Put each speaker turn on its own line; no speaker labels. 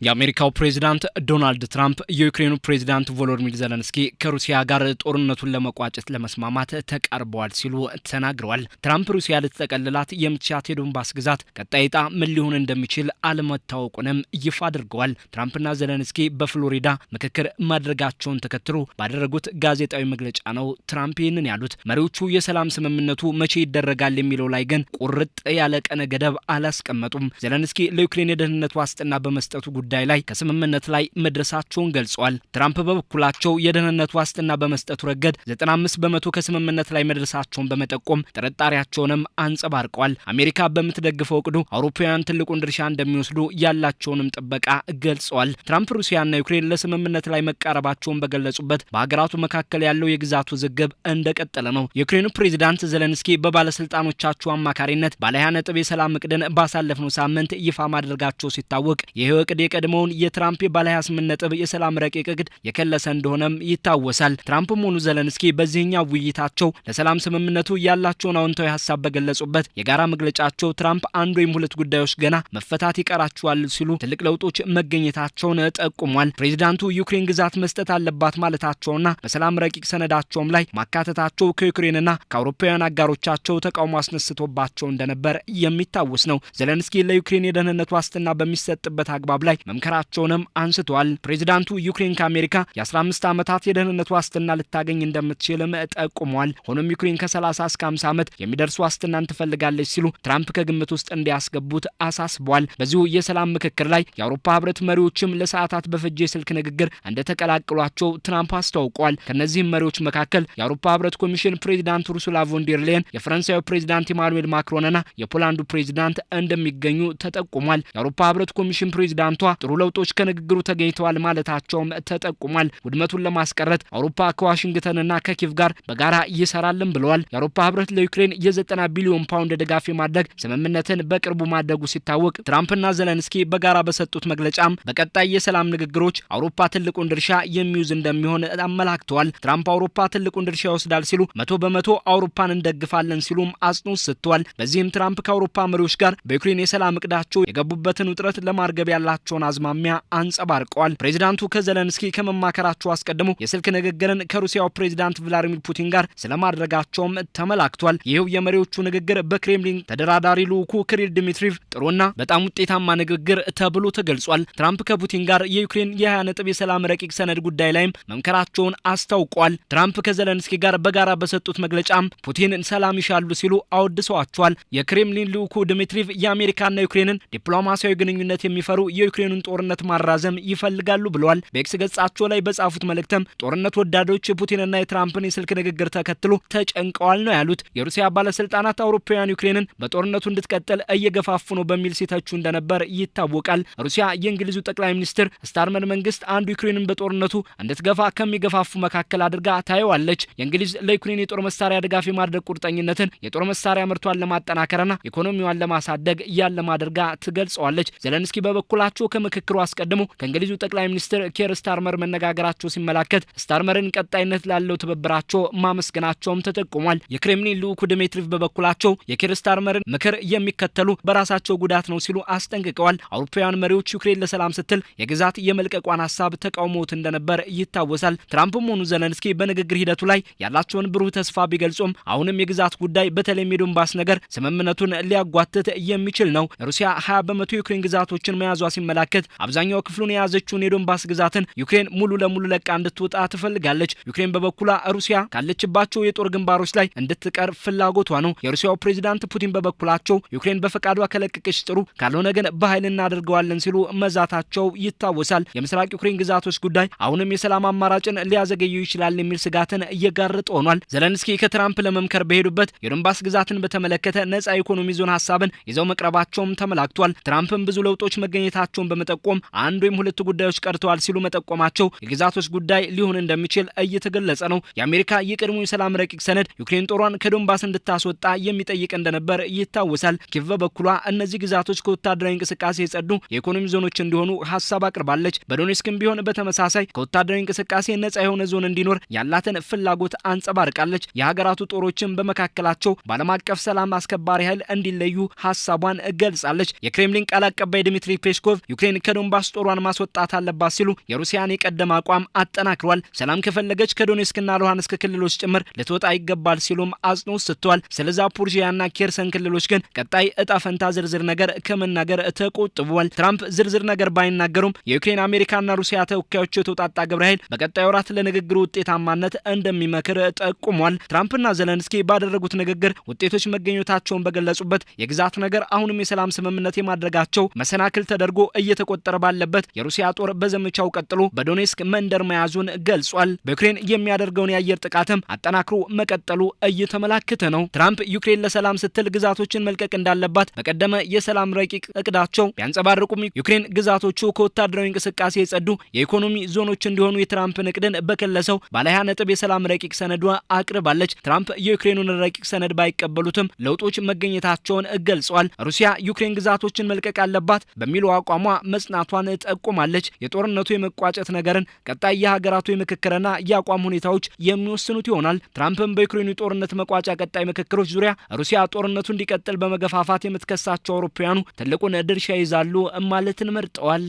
የአሜሪካው ፕሬዝዳንት ዶናልድ ትራምፕ የዩክሬኑ ፕሬዝዳንት ቮሎዲሚር ዘለንስኪ ከሩሲያ ጋር ጦርነቱን ለመቋጨት ለመስማማት ተቃርበዋል ሲሉ ተናግረዋል። ትራምፕ ሩሲያ ልትጠቀልላት የምትሻት የዶንባስ ግዛት ቀጣይ ዕጣ ምን ሊሆን እንደሚችል አለመታወቁንም ይፋ አድርገዋል። ትራምፕና ዘለንስኪ በፍሎሪዳ ምክክር ማድረጋቸውን ተከትሎ ባደረጉት ጋዜጣዊ መግለጫ ነው ትራምፕ ይህንን ያሉት። መሪዎቹ የሰላም ስምምነቱ መቼ ይደረጋል የሚለው ላይ ግን ቁርጥ ያለ ቀነ ገደብ አላስቀመጡም። ዘለንስኪ ለዩክሬን የደህንነት ዋስትና በመስጠቱ ጉዳይ ላይ ከስምምነት ላይ መድረሳቸውን ገልጸዋል። ትራምፕ በበኩላቸው የደህንነት ዋስትና በመስጠቱ ረገድ 95 በመቶ ከስምምነት ላይ መድረሳቸውን በመጠቆም ጥርጣሬያቸውንም አንጸባርቀዋል። አሜሪካ በምትደግፈው እቅዱ አውሮፓውያን ትልቁን ድርሻ እንደሚወስዱ ያላቸውንም ጥበቃ ገልጸዋል። ትራምፕ ሩሲያና ዩክሬን ለስምምነት ላይ መቃረባቸውን በገለጹበት በሀገራቱ መካከል ያለው የግዛት ውዝግብ እንደቀጠለ ነው። የዩክሬኑ ፕሬዝዳንት ዘለንስኪ በባለስልጣኖቻቸው አማካሪነት ባለ 20 ነጥብ የሰላም እቅድን ባሳለፍነው ሳምንት ይፋ ማድረጋቸው ሲታወቅ ይህ እቅድ የቀድሞውን የትራምፕ ባለ 28 ነጥብ የሰላም ረቂቅ እቅድ የከለሰ እንደሆነም ይታወሳል። ትራምፕም ሆኑ ዘለንስኪ በዚህኛው ውይይታቸው ለሰላም ስምምነቱ ያላቸውን አዎንታዊ ሀሳብ በገለጹበት የጋራ መግለጫቸው ትራምፕ አንድ ወይም ሁለት ጉዳዮች ገና መፈታት ይቀራቸዋል ሲሉ ትልቅ ለውጦች መገኘታቸውን ጠቁሟል። ፕሬዚዳንቱ ዩክሬን ግዛት መስጠት አለባት ማለታቸውና በሰላም ረቂቅ ሰነዳቸውም ላይ ማካተታቸው ከዩክሬንና ከአውሮፓውያን አጋሮቻቸው ተቃውሞ አስነስቶባቸው እንደነበር የሚታወስ ነው። ዘለንስኪ ለዩክሬን የደህንነት ዋስትና በሚሰጥበት አግባብ ላይ መምከራቸውንም አንስተዋል። ፕሬዚዳንቱ ዩክሬን ከአሜሪካ የ15 ዓመታት የደህንነት ዋስትና ልታገኝ እንደምትችልም ጠቁመዋል። ሆኖም ዩክሬን ከ30 እስከ 50 ዓመት የሚደርስ ዋስትናን ትፈልጋለች ሲሉ ትራምፕ ከግምት ውስጥ እንዲያስገቡት አሳስበዋል። በዚሁ የሰላም ምክክር ላይ የአውሮፓ ህብረት መሪዎችም ለሰዓታት በፈጀ የስልክ ንግግር እንደተቀላቀሏቸው ትራምፕ አስታውቀዋል። ከነዚህም መሪዎች መካከል የአውሮፓ ህብረት ኮሚሽን ፕሬዚዳንት ኡርሱላ ቮን ዴር ሌየን፣ የፈረንሳዩ ፕሬዚዳንት ኢማኑኤል ማክሮንና የፖላንዱ ፕሬዚዳንት እንደሚገኙ ተጠቁሟል። የአውሮፓ ህብረት ኮሚሽን ፕሬዚዳንቷ ጥሩ ለውጦች ከንግግሩ ተገኝተዋል ማለታቸውም ተጠቁሟል። ውድመቱን ለማስቀረት አውሮፓ ከዋሽንግተንና ከኪቭ ጋር በጋራ ይሰራልም ብለዋል። የአውሮፓ ህብረት ለዩክሬን የ90 ቢሊዮን ፓውንድ ድጋፍ የማድረግ ስምምነትን በቅርቡ ማድረጉ ሲታወቅ ትራምፕና ዘለንስኪ በጋራ በሰጡት መግለጫም በቀጣይ የሰላም ንግግሮች አውሮፓ ትልቁን ድርሻ የሚይዝ እንደሚሆን አመላክተዋል። ትራምፕ አውሮፓ ትልቁን ድርሻ ይወስዳል ሲሉ 100% አውሮፓን እንደግፋለን ሲሉም አጽንኦት ሰጥተዋል። በዚህም ትራምፕ ከአውሮፓ መሪዎች ጋር በዩክሬን የሰላም እቅዳቸው የገቡበትን ውጥረት ለማርገብ ያላቸውን አዝማሚያ አንጸባርቀዋል። ፕሬዚዳንቱ ከዘለንስኪ ከመማከራቸው አስቀድሞ የስልክ ንግግርን ከሩሲያው ፕሬዚዳንት ቭላዲሚር ፑቲን ጋር ስለማድረጋቸውም ተመላክቷል። ይህው የመሪዎቹ ንግግር በክሬምሊን ተደራዳሪ ልዑኩ ክሪል ዲሚትሪቭ ጥሩና በጣም ውጤታማ ንግግር ተብሎ ተገልጿል። ትራምፕ ከፑቲን ጋር የዩክሬን የ20 ነጥብ የሰላም ረቂቅ ሰነድ ጉዳይ ላይም መምከራቸውን አስታውቋል። ትራምፕ ከዘለንስኪ ጋር በጋራ በሰጡት መግለጫም ፑቲን ሰላም ይሻሉ ሲሉ አወድሰዋቸዋል። የክሬምሊን ልዑኩ ዲሚትሪቭ የአሜሪካና ዩክሬንን ዲፕሎማሲያዊ ግንኙነት የሚፈሩ የዩክሬንን ጦርነት ማራዘም ይፈልጋሉ ብለዋል። በኤክስ ገጻቸው ላይ በጻፉት መልእክትም ጦርነት ወዳዶች የፑቲንና የትራምፕን የስልክ ንግግር ተከትሎ ተጨንቀዋል ነው ያሉት። የሩሲያ ባለስልጣናት አውሮፓውያን ዩክሬንን በጦርነቱ እንድትቀጥል እየገፋፉ ነው በሚል ሲተቹ እንደነበር ይታወቃል። ሩሲያ የእንግሊዙ ጠቅላይ ሚኒስትር ስታርመር መንግስት አንዱ ዩክሬንን በጦርነቱ እንድትገፋ ከሚገፋፉ መካከል አድርጋ ታየዋለች። የእንግሊዝ ለዩክሬን የጦር መሳሪያ ድጋፍ የማድረግ ቁርጠኝነትን የጦር መሳሪያ ምርቷን ለማጠናከርና ኢኮኖሚዋን ለማሳደግ ያለማ አድርጋ ትገልጸዋለች። ዘለንስኪ በበኩላቸው ከምክክሩ አስቀድሞ ከእንግሊዙ ጠቅላይ ሚኒስትር ኬር ስታርመር መነጋገራቸው ሲመላከት ስታርመርን ቀጣይነት ላለው ትብብራቸው ማመስገናቸውም ተጠቁሟል። የክሬምሊን ልዑኩ ዲሚትሪቭ በበኩላቸው የኬር ስታርመርን ምክር የሚከተሉ በራሳቸው ጉዳት ነው ሲሉ አስጠንቅቀዋል። አውሮፓውያን መሪዎች ዩክሬን ለሰላም ስትል የግዛት የመልቀቋን ሀሳብ ተቃውሞት እንደነበር ይታወሳል። ትራምፕም ሆኑ ዘለንስኪ በንግግር ሂደቱ ላይ ያላቸውን ብሩህ ተስፋ ቢገልጹም አሁንም የግዛት ጉዳይ በተለይም የዶንባስ ነገር ስምምነቱን ሊያጓትት የሚችል ነው። ሩሲያ 20 በመቶ የዩክሬን ግዛቶችን መያዟ ሲመላከት አብዛኛው ክፍሉን የያዘችውን የዶንባስ ግዛትን ዩክሬን ሙሉ ለሙሉ ለቃ እንድትወጣ ትፈልጋለች። ዩክሬን በበኩሏ ሩሲያ ካለችባቸው የጦር ግንባሮች ላይ እንድትቀር ፍላጎቷ ነው። የሩሲያው ፕሬዚዳንት ፑቲን በበኩላቸው ዩክሬን በፈቃዷ ከለቀቀች ጥሩ፣ ካልሆነ ግን በኃይል እናደርገዋለን ሲሉ መዛታቸው ይታወሳል። የምስራቅ ዩክሬን ግዛቶች ጉዳይ አሁንም የሰላም አማራጭን ሊያዘገየው ይችላል የሚል ስጋትን እየጋረጠ ሆኗል። ዘለንስኪ ከትራምፕ ለመምከር በሄዱበት የዶንባስ ግዛትን በተመለከተ ነጻ ኢኮኖሚ ዞን ሀሳብን ይዘው መቅረባቸውም ተመላክቷል። ትራምፕም ብዙ ለውጦች መገኘታቸውን በመጠቆም አንድ ወይም ሁለት ጉዳዮች ቀርተዋል ሲሉ መጠቆማቸው የግዛቶች ጉዳይ ሊሆን እንደሚችል እየተገለጸ ነው። የአሜሪካ የቀድሞ የሰላም ረቂቅ ሰነድ ዩክሬን ጦሯን ከዶንባስ እንድታስወጣ የሚጠይቅ እንደነበር ይታወሳል። ኪቭ በበኩሏ እነዚህ ግዛቶች ከወታደራዊ እንቅስቃሴ የጸዱ የኢኮኖሚ ዞኖች እንዲሆኑ ሀሳብ አቅርባለች። በዶኔስክም ቢሆን በተመሳሳይ ከወታደራዊ እንቅስቃሴ ነጻ የሆነ ዞን እንዲኖር ያላትን ፍላጎት አንጸባርቃለች። የሀገራቱ ጦሮችን በመካከላቸው በዓለም አቀፍ ሰላም አስከባሪ ኃይል እንዲለዩ ሀሳቧን ገልጻለች። የክሬምሊን ቃል አቀባይ ዲሚትሪ ፔስኮቭ ዩክሬን ከዶንባስ ጦሯን ማስወጣት አለባት ሲሉ የሩሲያን የቀደመ አቋም አጠናክሯል። ሰላም ከፈለገች ከዶኔስክና ሉሃንስክ ክልሎች ጭምር ልትወጣ ይገባል ሲሉም አጽንኦት ሰጥተዋል። ስለ ዛፖሪዥያና ኬርሰን ክልሎች ግን ቀጣይ እጣ ፈንታ ዝርዝር ነገር ከመናገር ተቆጥበዋል። ትራምፕ ዝርዝር ነገር ባይናገሩም የዩክሬን አሜሪካና ሩሲያ ተወካዮች የተውጣጣ ግብረ ኃይል በቀጣዩ ወራት ለንግግሩ ውጤታማነት እንደሚመክር ጠቁሟል። ትራምፕና ዘለንስኪ ባደረጉት ንግግር ውጤቶች መገኘታቸውን በገለጹበት የግዛት ነገር አሁንም የሰላም ስምምነት የማድረጋቸው መሰናክል ተደርጎ እየተቆጠረ ባለበት የሩሲያ ጦር በዘመቻው ቀጥሎ በዶኔስክ መንደር መያዙን ገልጿል። በዩክሬን የሚያደርገውን የአየር ጥቃትም አጠናክሮ መቀጠሉ እየተመላከተ ነው። ትራምፕ ዩክሬን ለሰላም ስትል ግዛቶችን መልቀቅ እንዳለባት በቀደመ የሰላም ረቂቅ እቅዳቸው ቢያንጸባርቁም ዩክሬን ግዛቶቹ ከወታደራዊ እንቅስቃሴ የጸዱ የኢኮኖሚ ዞኖች እንዲሆኑ የትራምፕን እቅድን በከለሰው ባለ 20 ነጥብ የሰላም ረቂቅ ሰነዷ አቅርባለች። ትራምፕ የዩክሬኑን ረቂቅ ሰነድ ባይቀበሉትም ለውጦች መገኘታቸውን ገልጸዋል። ሩሲያ ዩክሬን ግዛቶችን መልቀቅ አለባት በሚለው አቋሟ መጽናቷን ጠቁማለች። የጦርነቱ የመቋጨት ነገርን ቀጣይ የሀገራቱ የምክክርና የአቋም ሁኔታዎች የሚወስኑት ይሆናል። ትራምፕም በዩክሬኑ ጦርነት መቋጫ ቀጣይ ምክክሮች ዙሪያ ሩሲያ ጦርነቱ እንዲቀጥል በመገፋፋት የምትከሳቸው አውሮፓውያኑ ትልቁን ድርሻ ይዛሉ ማለትን መርጠዋል።